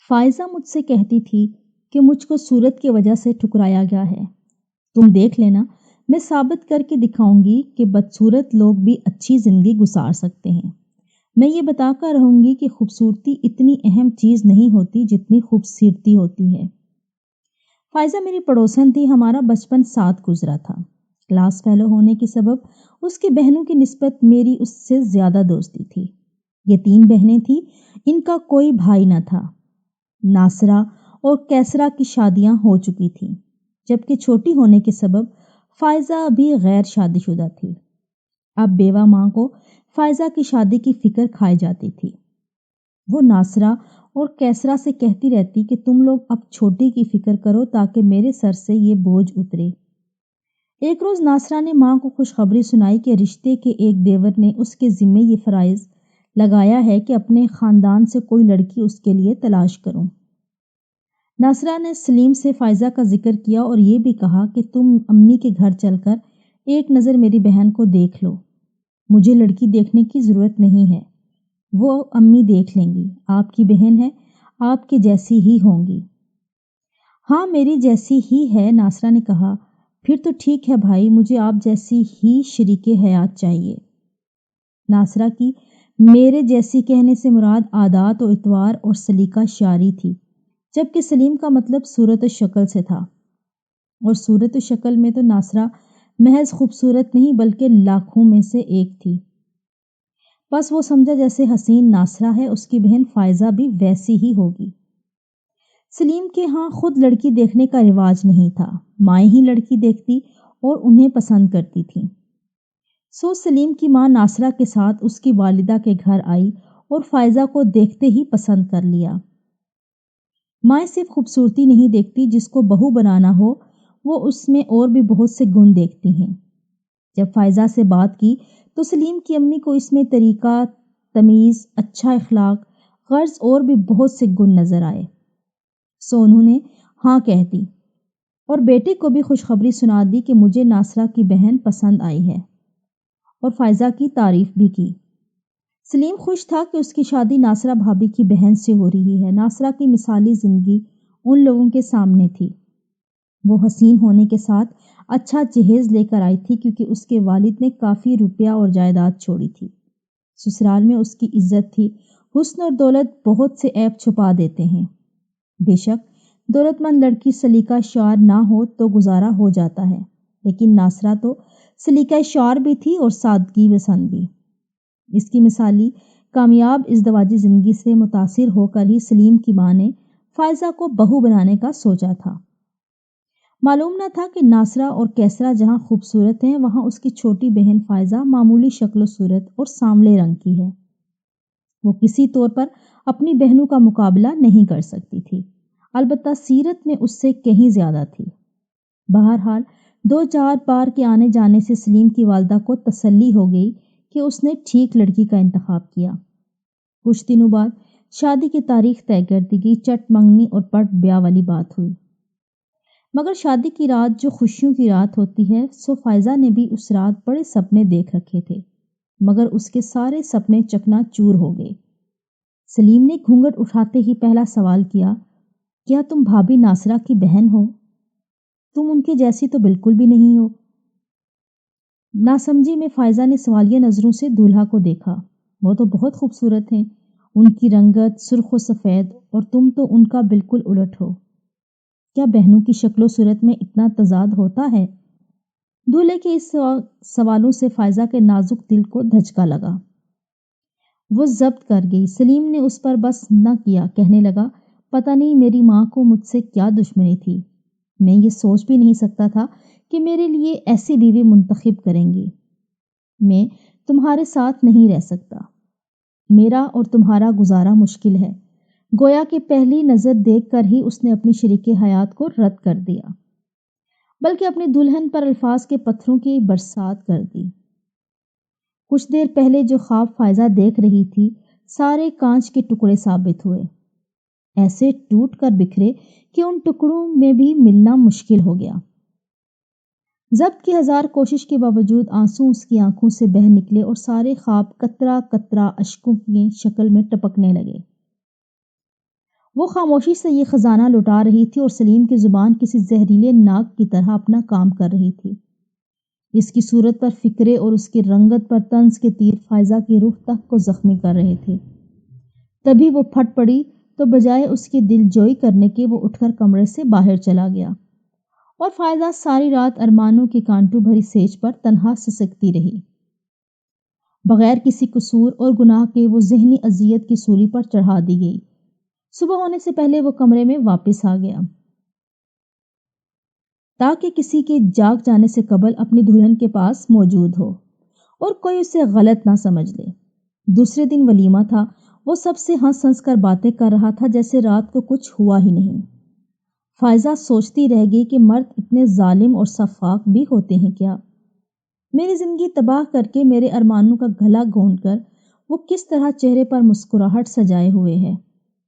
فائزہ مجھ سے کہتی تھی کہ مجھ کو صورت کی وجہ سے ٹھکرایا گیا ہے۔ تم دیکھ لینا، میں ثابت کر کے دکھاؤں گی کہ بدصورت لوگ بھی اچھی زندگی گزار سکتے ہیں۔ میں یہ بتا کر رہوں گی کہ خوبصورتی اتنی اہم چیز نہیں ہوتی جتنی خوبصورتی ہوتی ہے۔ فائزہ میری پڑوسن تھی، ہمارا بچپن ساتھ گزرا تھا۔ کلاس فیلو ہونے کے سبب اس کی بہنوں کی نسبت میری اس سے زیادہ دوستی تھی۔ یہ 3 بہنیں تھیں، ان کا کوئی بھائی نہ تھا۔ ناصرہ اور کیسرا کی شادیاں ہو چکی تھیں، جبکہ چھوٹی ہونے کے سبب فائزہ بھی غیر شادی شدہ تھی۔ اب بیوہ ماں کو فائزہ کی شادی کی فکر کھائی جاتی تھی۔ وہ ناصرہ اور کیسرا سے کہتی رہتی کہ تم لوگ اب چھوٹی کی فکر کرو تاکہ میرے سر سے یہ بوجھ اترے۔ ایک روز ناصرہ نے ماں کو خوشخبری سنائی کہ رشتے کے ایک دیور نے اس کے ذمے یہ فرائض لگایا ہے کہ اپنے خاندان سے کوئی لڑکی اس کے لیے تلاش کروں۔ ناصرہ نے سلیم سے فائزہ کا ذکر کیا اور یہ بھی کہا کہ تم امی کے گھر چل کر ایک نظر میری بہن کو دیکھ لو۔ مجھے لڑکی دیکھنے کی ضرورت نہیں ہے، وہ امی دیکھ لیں گی۔ آپ کی بہن ہے، آپ کے جیسی ہی ہوں گی۔ ہاں، میری جیسی ہی ہے، ناصرہ نے کہا۔ پھر تو ٹھیک ہے بھائی، مجھے آپ جیسی ہی شریک حیات چاہیے۔ ناصرہ کی میرے جیسی کہنے سے مراد عادات و اطوار اور سلیقہ شعری تھی، جبکہ سلیم کا مطلب صورت و شکل سے تھا، اور صورت و شکل میں تو ناصرہ محض خوبصورت نہیں بلکہ لاکھوں میں سے ایک تھی۔ بس وہ سمجھا جیسے حسین ناصرہ ہے، اس کی بہن فائزہ بھی ویسی ہی ہوگی۔ سلیم کے ہاں خود لڑکی دیکھنے کا رواج نہیں تھا، مائیں ہی لڑکی دیکھتی اور انہیں پسند کرتی تھیں۔ سو سلیم کی ماں ناصرہ کے ساتھ اس کی والدہ کے گھر آئی اور فائزہ کو دیکھتے ہی پسند کر لیا۔ مائیں صرف خوبصورتی نہیں دیکھتی، جس کو بہو بنانا ہو وہ اس میں اور بھی بہت سے گن دیکھتی ہیں۔ جب فائزہ سے بات کی تو سلیم کی امی کو اس میں طریقہ، تمیز، اچھا اخلاق، غرض اور بھی بہت سے گن نظر آئے، سو انہوں نے ہاں کہہ دی اور بیٹے کو بھی خوشخبری سنا دی کہ مجھے ناصرہ کی بہن پسند آئی ہے، اور فائزہ کی تعریف بھی کی۔ سلیم خوش تھا کہ اس کی شادی ناصرہ بھابی کی بہن سے ہو رہی ہے۔ ناصرہ کی مثالی زندگی ان لوگوں کے سامنے تھی۔ وہ حسین ہونے کے ساتھ اچھا جہیز لے کر آئی تھی، کیونکہ اس کے والد نے کافی روپیہ اور جائیداد چھوڑی تھی۔ سسرال میں اس کی عزت تھی۔ حسن اور دولت بہت سے عیب چھپا دیتے ہیں۔ بے شک دولت مند لڑکی سلیقہ شعر نہ ہو تو گزارا ہو جاتا ہے، لیکن ناصرہ تو سلیقہ شعر بھی تھی اور سادگی پسند بھی۔ اس کی مثالی کامیاب ازدواجی زندگی سے متاثر ہو کر ہی سلیم کی ماں نے فائزہ کو بہو بنانے کا سوچا تھا۔ معلوم نہ تھا کہ ناصرہ اور کیسرا جہاں خوبصورت ہیں، وہاں اس کی چھوٹی بہن فائزہ معمولی شکل و صورت اور سانولے رنگ کی ہے۔ وہ کسی طور پر اپنی بہنوں کا مقابلہ نہیں کر سکتی تھی، البتہ سیرت میں اس سے کہیں زیادہ تھی۔ بہرحال 2-4 بار کے آنے جانے سے سلیم کی والدہ کو تسلی ہو گئی کہ اس نے ٹھیک لڑکی کا انتخاب کیا۔ کچھ دنوں بعد شادی کی تاریخ طے کر دی گئی، چٹ منگنی اور پٹ بیاہ والی بات ہوئی۔ مگر شادی کی رات جو خوشیوں کی رات ہوتی ہے، سو فائزہ نے بھی اس رات بڑے سپنے دیکھ رکھے تھے، مگر اس کے سارے سپنے چکنا چور ہو گئے۔ سلیم نے گھونگھٹ اٹھاتے ہی پہلا سوال کیا، کیا تم بھابی ناصرہ کی بہن ہو؟ تم ان کے جیسی تو بالکل بھی نہیں ہو۔ ناسمجھی میں فائزہ نے سوالیہ نظروں سے دولہا کو دیکھا۔ وہ تو بہت خوبصورت ہیں، ان کی رنگت سرخ و سفید، اور تم تو ان کا بالکل الٹ ہو۔ کیا بہنوں کی شکل و صورت میں اتنا تضاد ہوتا ہے؟ دولہے کے اس سوالوں سے فائزہ کے نازک دل کو دھچکا لگا۔ وہ ضبط کر گئی۔ سلیم نے اس پر بس نہ کیا، کہنے لگا، پتہ نہیں میری ماں کو مجھ سے کیا دشمنی تھی، میں یہ سوچ بھی نہیں سکتا تھا کہ میرے لیے ایسی بیوی منتخب کریں گی۔ میں تمہارے ساتھ نہیں رہ سکتا، میرا اور تمہارا گزارا مشکل ہے۔ گویا کہ پہلی نظر دیکھ کر ہی اس نے اپنی شریک حیات کو رد کر دیا، بلکہ اپنی دلہن پر الفاظ کے پتھروں کی برسات کر دی۔ کچھ دیر پہلے جو خواب فائزہ دیکھ رہی تھی، سارے کانچ کے ٹکڑے ثابت ہوئے، ایسے ٹوٹ کر بکھرے کہ ان ٹکڑوں میں بھی ملنا مشکل ہو گیا۔ ضبط کی 1000 کوشش کے باوجود آنسو اس کی آنکھوں سے بہہ نکلے اور سارے خواب قطرہ قطرہ اشکوں کی شکل میں ٹپکنے لگے۔ وہ خاموشی سے یہ خزانہ لٹا رہی تھی اور سلیم کی زبان کسی زہریلے ناگ کی طرح اپنا کام کر رہی تھی۔ اس کی صورت پر فکرے اور اس کی رنگت پر طنز کے تیر فائزہ کی روح تک کو زخمی کر رہے تھے۔ تبھی وہ پھٹ پڑی تو بجائے اس کی دل جوئی کرنے کے وہ اٹھ کر کمرے سے باہر چلا گیا اور فائزہ ساری رات ارمانوں کی کانٹوں بھری سیج پر تنہا سسکتی رہی۔ بغیر کسی قصور اور گناہ کے وہ ذہنی اذیت کی سولی پر چڑھا دی گئی۔ صبح ہونے سے پہلے وہ کمرے میں واپس آ گیا تاکہ کسی کے جاگ جانے سے قبل اپنی دلہن کے پاس موجود ہو اور کوئی اسے غلط نہ سمجھ لے۔ دوسرے دن ولیمہ تھا۔ وہ سب سے ہنس ہنس کر باتیں کر رہا تھا جیسے رات کو کچھ ہوا ہی نہیں۔ فائزہ سوچتی رہ گئی کہ مرد اتنے ظالم اور سفاک بھی ہوتے ہیں کیا؟ میری زندگی تباہ کر کے میرے ارمانوں کا گلا گھونٹ کر وہ کس طرح چہرے پر مسکراہٹ سجائے ہوئے ہے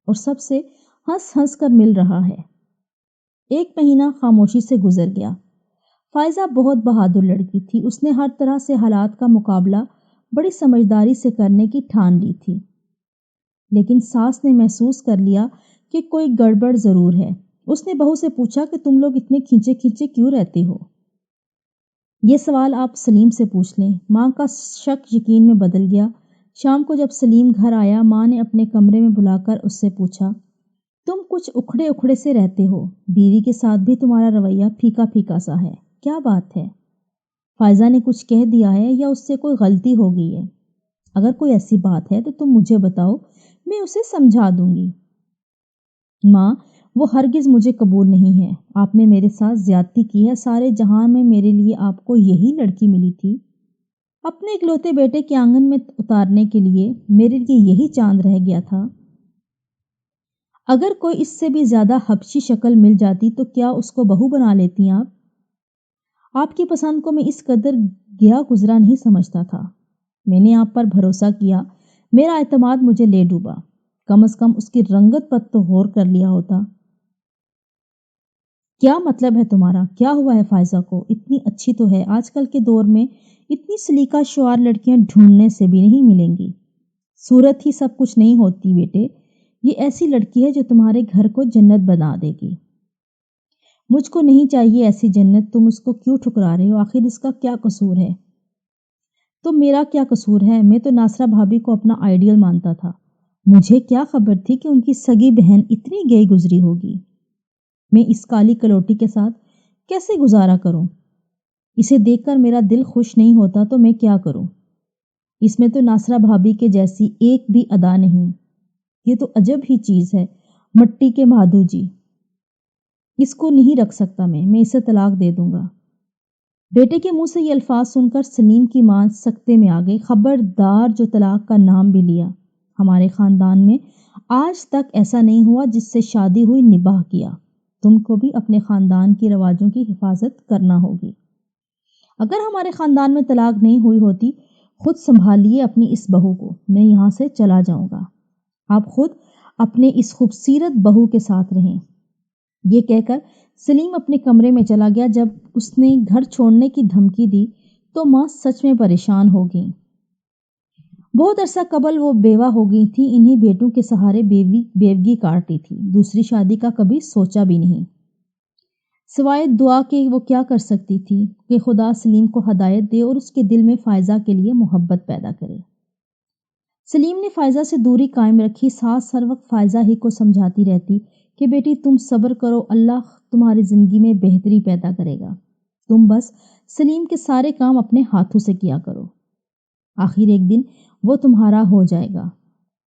اور سب سے ہنس ہنس کر مل رہا ہے۔ ایک مہینہ خاموشی سے گزر گیا۔ فائزہ بہت بہادر لڑکی تھی۔ اس نے ہر طرح سے حالات کا مقابلہ بڑی سمجھداری سے کرنے کی ٹھان لی تھی، لیکن ساس نے محسوس کر لیا کہ کوئی گڑبڑ ضرور ہے۔ اس نے بہو سے پوچھا کہ تم لوگ اتنے کھینچے کھینچے کیوں رہتے ہو؟ یہ سوال آپ سلیم سے پوچھ لیں۔ ماں کا شک یقین میں بدل گیا۔ شام کو جب سلیم گھر آیا، ماں نے اپنے کمرے میں بلا کر اس سے پوچھا، تم کچھ اکھڑے اکھڑے سے رہتے ہو، بیوی کے ساتھ بھی تمہارا رویہ پھیکا پھیکا سا ہے، کیا بات ہے؟ فائزہ نے کچھ کہہ دیا ہے یا اس سے کوئی غلطی ہو گئی ہے؟ اگر کوئی ایسی بات ہے تو تم مجھے بتاؤ، میں اسے سمجھا دوں گی۔ ماں، وہ ہرگز مجھے قبول نہیں ہے۔ آپ نے میرے ساتھ زیادتی کی ہے۔ سارے جہاں میں میرے لیے آپ کو یہی لڑکی ملی تھی۔ اپنے اکلوتے بیٹے کے آنگن میں اتارنے کے لیے میرے لیے یہی چاند رہ گیا تھا۔ اگر کوئی اس سے بھی زیادہ حبشی شکل مل جاتی تو کیا اس کو بہو بنا لیتی آپ کی پسند کو میں اس قدر گیا گزرا نہیں سمجھتا تھا۔ میں نے آپ پر بھروسہ کیا، میرا اعتماد مجھے لے ڈوبا۔ کم از کم اس کی رنگت پر تو غور کر لیا ہوتا۔ کیا مطلب ہے تمہارا؟ کیا ہوا ہے فائزہ کو؟ اتنی اچھی تو ہے، آج کل کے دور میں اتنی سلیقہ شعار لڑکیاں ڈھونڈنے سے بھی نہیں ملیں گی۔ صورت ہی سب کچھ نہیں ہوتی بیٹے، یہ ایسی لڑکی ہے جو تمہارے گھر کو جنت بنا دے گی۔ مجھ کو نہیں چاہیے ایسی جنت، تم اس کو کیوں ٹھکرا رہے ہو؟ آخر اس کا کیا قصور ہے؟ تو میرا کیا قصور ہے؟ میں تو ناصرہ بھابھی کو اپنا آئیڈیل مانتا تھا۔ مجھے کیا خبر تھی کہ ان کی سگی بہن اتنی گئی گزری ہوگی۔ میں اس کالی کلوٹی کے ساتھ کیسے گزارا کروں؟ اسے دیکھ کر میرا دل خوش نہیں ہوتا تو میں کیا کروں؟ اس میں تو ناصرہ بھابھی کے جیسی ایک بھی ادا نہیں۔ یہ تو عجب ہی چیز ہے، مٹی کے مادھو جی۔ اس کو نہیں رکھ سکتا میں اسے طلاق دے دوں گا۔ بیٹے کے منہ سے یہ الفاظ سن کر سلیم کی ماں سکتے میں آ گئی۔ خبردار جو طلاق کا نام بھی لیا۔ ہمارے خاندان میں آج تک ایسا نہیں ہوا جس سے شادی ہوئی نباہ کیا۔ تم کو بھی اپنے خاندان کی رواجوں کی حفاظت کرنا ہوگی۔ اگر ہمارے خاندان میں طلاق نہیں ہوئی ہوتی، خود سنبھالیے اپنی اس بہو کو، میں یہاں سے چلا جاؤں گا۔ آپ خود اپنے اس خوبصورت بہو کے ساتھ رہیں۔ یہ کہہ کر سلیم اپنے کمرے میں چلا گیا۔ جب اس نے گھر چھوڑنے کی دھمکی دی تو ماں سچ میں پریشان ہو گئی۔ بہت عرصہ قبل وہ بیوہ ہو گئی تھی، انہیں بیٹوں کے سہارے بیوگی کاٹی تھی۔ دوسری شادی کا کبھی سوچا بھی نہیں۔ سوائے دعا کے وہ کیا کر سکتی تھی کہ خدا سلیم کو ہدایت دے اور اس کے دل میں فائزہ کے لیے محبت پیدا کرے۔ سلیم نے فائزہ سے دوری قائم رکھی۔ ساس ہر وقت فائزہ ہی کو سمجھاتی رہتی کہ بیٹی تم صبر کرو، اللہ تمہاری زندگی میں بہتری پیدا کرے گا، تم بس سلیم کے سارے کام اپنے ہاتھوں سے کیا کرو، آخر ایک دن وہ تمہارا ہو جائے گا۔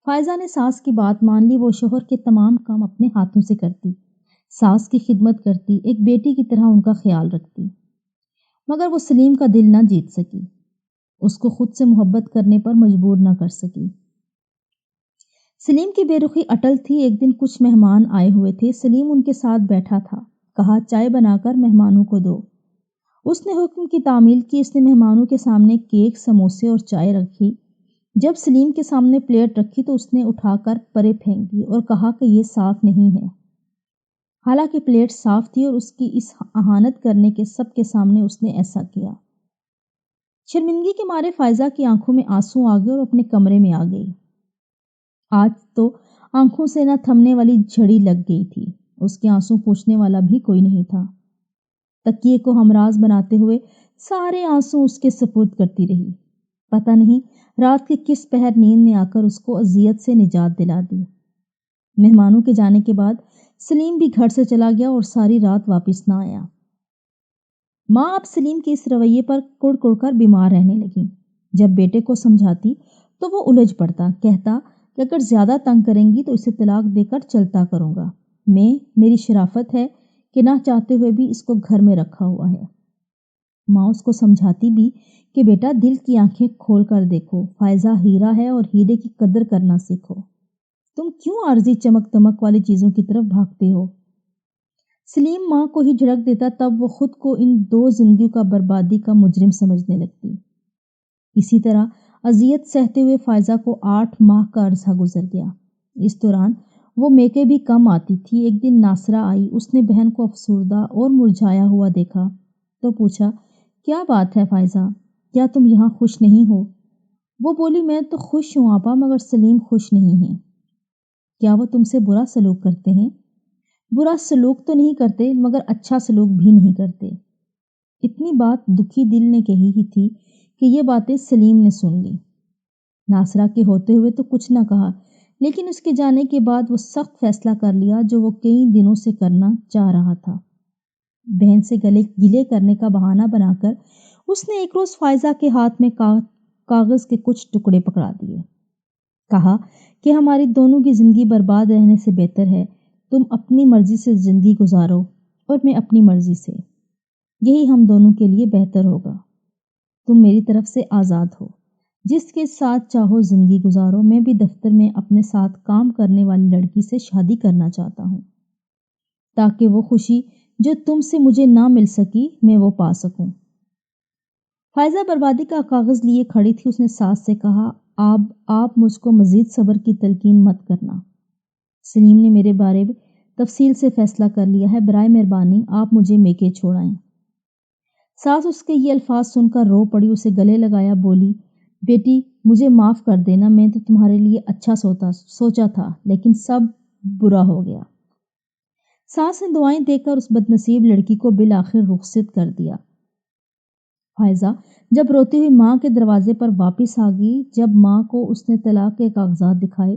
فائزہ نے ساس کی بات مان لی۔ وہ شوہر کے تمام کام اپنے ہاتھوں سے کرتی، ساس کی خدمت کرتی، ایک بیٹی کی طرح ان کا خیال رکھتی، مگر وہ سلیم کا دل نہ جیت سکی، اس کو خود سے محبت کرنے پر مجبور نہ کر سکی۔ سلیم کی بے رخی اٹل تھی۔ ایک دن کچھ مہمان آئے ہوئے تھے، سلیم ان کے ساتھ بیٹھا تھا۔ کہا چائے بنا کر مہمانوں کو دو۔ اس نے حکم کی تعمیل کی۔ اس نے مہمانوں کے سامنے کیک، سموسے اور چائے رکھی۔ جب سلیم کے سامنے پلیٹ رکھی تو اس نے اٹھا کر پرے پھینک دی اور کہا کہ یہ صاف نہیں ہے۔ حالانکہ پلیٹ صاف تھی اور اس کی اس اہانت کرنے کے سب کے سامنے اس نے ایسا کیا۔ شرمندگی کے مارے فائزہ کی آنکھوں میں آنسو آ گئے اور اپنے کمرے میں آ گئی۔ آج تو آنکھوں سے نہ تھمنے والی جھڑی لگ گئی تھی، اس کے آنسو پوچھنے والا بھی کوئی نہیں تھا۔ تکیے کو ہمراز بناتے ہوئے سارے آنسو اس کے سپرد کرتی رہی۔ پتہ نہیں رات کے کس پہر نیند نے آ کر اس کو اذیت سے نجات دلا دی۔ مہمانوں کے جانے کے بعد سلیم بھی گھر سے چلا گیا اور ساری رات واپس نہ آیا۔ ماں اب سلیم کے اس رویے پر کڑ کڑ کر بیمار رہنے لگی۔ جب بیٹے کو سمجھاتی تو وہ الجھ پڑتا، کہتا کہ اگر زیادہ تنگ کریں گی تو اسے طلاق دے کر چلتا کروں گا۔ میری شرافت ہے کہ نہ چاہتے ہوئے بھی اس کو گھر میں رکھا ہوا ہے۔ ماں اس کو سمجھاتی بھی کہ بیٹا دل کی آنکھیں کھول کر دیکھو، فائزہ ہیرا ہے اور ہیرے کی قدر کرنا سیکھو۔ تم کیوں عارضی چمک دمک والی چیزوں کی طرف بھاگتے ہو؟ سلیم ماں کو ہی جھڑک دیتا، تب وہ خود کو ان دو زندگیوں کا بربادی کا مجرم سمجھنے لگتی۔ اسی طرح اذیت سہتے ہوئے فائزہ کو 8 ماہ کا عرصہ گزر گیا۔ اس دوران وہ میکے بھی کم آتی تھی۔ ایک دن ناصرہ آئی، اس نے بہن کو افسردہ اور مرجھایا ہوا دیکھا تو پوچھا، کیا بات ہے فائزہ، کیا تم یہاں خوش نہیں ہو؟ وہ بولی، میں تو خوش ہوں آپا، مگر سلیم خوش نہیں ہے۔ کیا وہ تم سے برا سلوک کرتے ہیں؟ برا سلوک تو نہیں کرتے، مگر اچھا سلوک بھی نہیں کرتے۔ اتنی بات دکھی دل نے کہی ہی تھی کہ یہ باتیں سلیم نے سن لی۔ ناصرہ کے ہوتے ہوئے تو کچھ نہ کہا، لیکن اس کے جانے کے بعد وہ سخت فیصلہ کر لیا جو وہ کئی دنوں سے کرنا چاہ رہا تھا۔ بہن سے گلے کرنے کا بہانہ بنا کر اس نے ایک روز فائزہ کے ہاتھ میں کاغذ کے کچھ ٹکڑے پکڑا دیے۔ کہا کہ ہماری دونوں کی زندگی برباد رہنے سے بہتر ہے تم اپنی مرضی سے زندگی گزارو اور میں اپنی مرضی سے، یہی ہم دونوں کے لیے بہتر ہوگا۔ تم میری طرف سے آزاد ہو، جس کے ساتھ چاہو زندگی گزارو۔ میں بھی دفتر میں اپنے ساتھ کام کرنے والی لڑکی سے شادی کرنا چاہتا ہوں تاکہ وہ خوشی جو تم سے مجھے نہ مل سکی میں وہ پا سکوں۔ فائزہ بربادی کا کاغذ لیے کھڑی تھی۔ اس نے ساس سے کہا، آپ مجھ کو مزید صبر کی تلقین مت کرنا۔ سلیم نے میرے بارے میں تفصیل سے فیصلہ کر لیا ہے، برائے مہربانی آپ مجھے میکے چھوڑائیں۔ ساس اس کے یہ الفاظ سن کر رو پڑی، اسے گلے لگایا، بولی، بیٹی مجھے معاف کر دینا، میں تو تمہارے لیے اچھا سوچا تھا لیکن سب برا ہو گیا۔ ساس نے دعائیں دے کر اس بدنصیب لڑکی کو بالآخر رخصت کر دیا۔ فائزہ جب روتی ہوئی ماں کے دروازے پر واپس آ گئی، جب ماں کو اس نے طلاق کے کاغذات دکھائے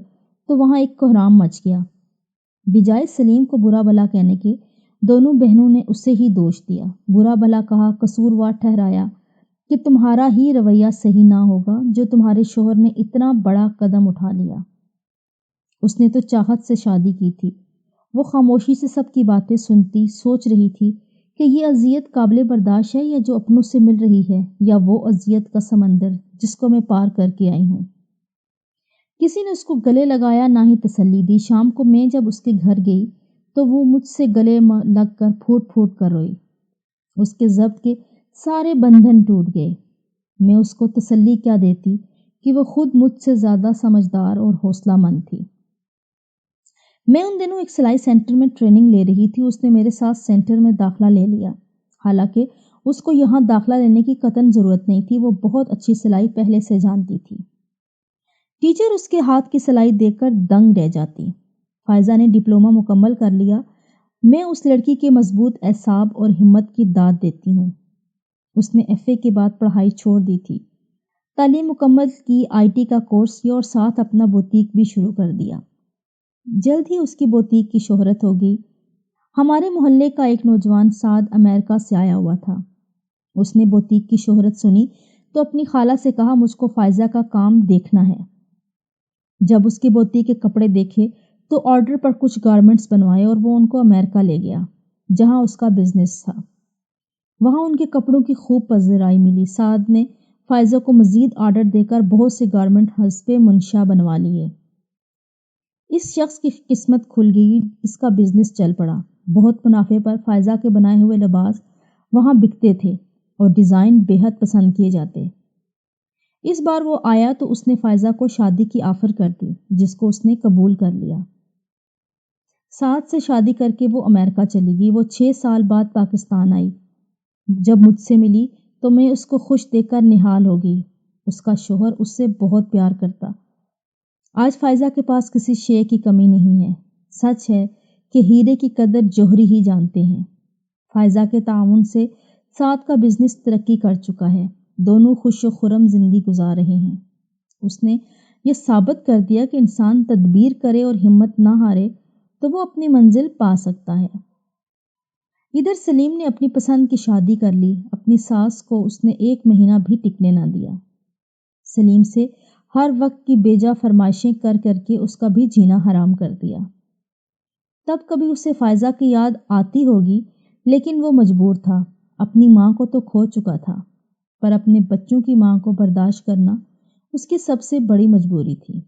تو وہاں ایک کوہرام مچ گیا۔ بجائے سلیم کو برا بھلا کہنے کے دونوں بہنوں نے اسے ہی دوش دیا، برا بھلا کہا، قصوروار ٹھہرایا کہ تمہارا ہی رویہ صحیح نہ ہوگا جو تمہارے شوہر نے اتنا بڑا قدم اٹھا لیا۔ اس نے تو چاہت سے شادی کی تھی۔ وہ خاموشی سے سب کی باتیں سنتی، سوچ رہی تھی کہ یہ اذیت قابل برداشت ہے یا جو اپنوں سے مل رہی ہے، یا وہ اذیت کا سمندر جس کو میں پار کر کے آئی ہوں۔ کسی نے اس کو گلے لگایا، نہ ہی تسلی دی۔ شام کو میں جب اس کے گھر گئی تو وہ مجھ سے گلے لگ کر پھوٹ پھوٹ کر روئی۔ اس کے ضبط کے سارے بندھن ٹوٹ گئے۔ میں اس کو تسلی کیا دیتی کہ وہ خود مجھ سے زیادہ سمجھدار اور حوصلہ مند تھی۔ میں ان دنوں ایک سلائی سینٹر میں ٹریننگ لے رہی تھی۔ اس نے میرے ساتھ سینٹر میں داخلہ لے لیا، حالانکہ اس کو یہاں داخلہ لینے کی قطعاً ضرورت نہیں تھی۔ وہ بہت اچھی سلائی پہلے سے جانتی تھی۔ ٹیچر اس کے ہاتھ کی سلائی دیکھ کر دنگ رہ جاتی۔ فائزہ نے ڈپلومہ مکمل کر لیا۔ میں اس لڑکی کے مضبوط اعصاب اور ہمت کی داد دیتی ہوں۔ اس نے ایف اے کے بعد پڑھائی چھوڑ دی تھی، تعلیم مکمل کی، آئی ٹی کا کورس کیا اور ساتھ اپنا بوتیک بھی شروع کر دیا۔ جلد ہی اس کی بوتیک کی شہرت ہو گئی۔ ہمارے محلے کا ایک نوجوان سعد امریکہ سے آیا ہوا تھا۔ اس نے بوتیک کی شہرت سنی تو اپنی خالہ سے کہا، مجھ کو فائزہ کا کام دیکھنا ہے۔ جب اس کی بوتیک کے کپڑے دیکھے تو آرڈر پر کچھ گارمنٹس بنوائے اور وہ ان کو امریکہ لے گیا جہاں اس کا بزنس تھا۔ وہاں ان کے کپڑوں کی خوب پذیرائی ملی۔ سعد نے فائزہ کو مزید آرڈر دے کر بہت سے گارمنٹ حسب منشا بنوا لیے۔ اس شخص کی قسمت کھل گئی، اس کا بزنس چل پڑا۔ بہت منافع پر فائزہ کے بنائے ہوئے لباس وہاں بکتے تھے اور ڈیزائن بے حد پسند کیے جاتے۔ اس بار وہ آیا تو اس نے فائزہ کو شادی کی آفر کر دی، جس کو اس نے قبول کر لیا۔ سعد سے شادی کر کے وہ امریکہ چلی گئی۔ وہ 6 سال بعد پاکستان آئی۔ جب مجھ سے ملی تو میں اس کو خوش دیکھ کر نہال ہو گئی۔ اس کا شوہر اس سے بہت پیار کرتا۔ آج فائزہ کے پاس کسی شے کی کمی نہیں ہے۔ سچ ہے کہ ہیرے کی قدر جوہری ہی جانتے ہیں۔ فائزہ کے تعاون سے سعد کا بزنس ترقی کر چکا ہے۔ دونوں خوش و خرم زندگی گزار رہے ہیں۔ اس نے یہ ثابت کر دیا کہ انسان تدبیر کرے اور ہمت نہ ہارے تو وہ اپنی منزل پا سکتا ہے۔ ادھر سلیم نے اپنی پسند کی شادی کر لی۔ اپنی ساس کو اس نے 1 مہینہ بھی ٹکنے نہ دیا۔ سلیم سے ہر وقت کی بیجا فرمائشیں کر کر کے اس کا بھی جینا حرام کر دیا۔ تب کبھی اسے فائزہ کی یاد آتی ہوگی، لیکن وہ مجبور تھا۔ اپنی ماں کو تو کھو چکا تھا، پر اپنے بچوں کی ماں کو برداشت کرنا اس کی سب سے بڑی مجبوری تھی۔